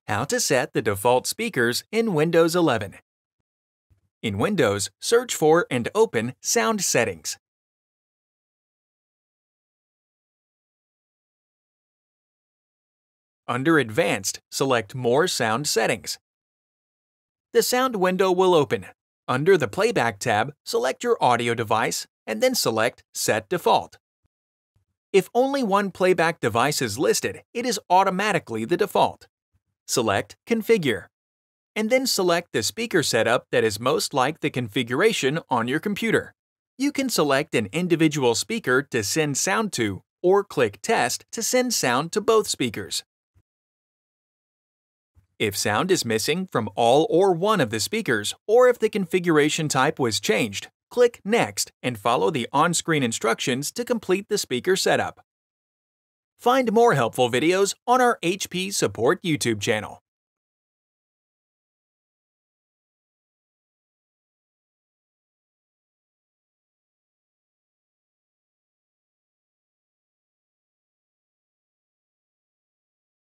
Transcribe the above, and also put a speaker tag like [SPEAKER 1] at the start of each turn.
[SPEAKER 1] How to set the default speakers in Windows 11. In Windows, search for and open Sound Settings. Under Advanced, select More Sound Settings. The sound window will open. Under the Playback tab, select your audio device and then select Set Default. If only one playback device is listed, it is automatically the default. Select Configure, and then select the speaker setup that is most like the configuration on your computer. You can select an individual speaker to send sound to, or click Test to send sound to both speakers. If sound is missing from all or one of the speakers, or if the configuration type was changed, click Next and follow the on-screen instructions to complete the speaker setup. Find more helpful videos on our HP Support YouTube channel.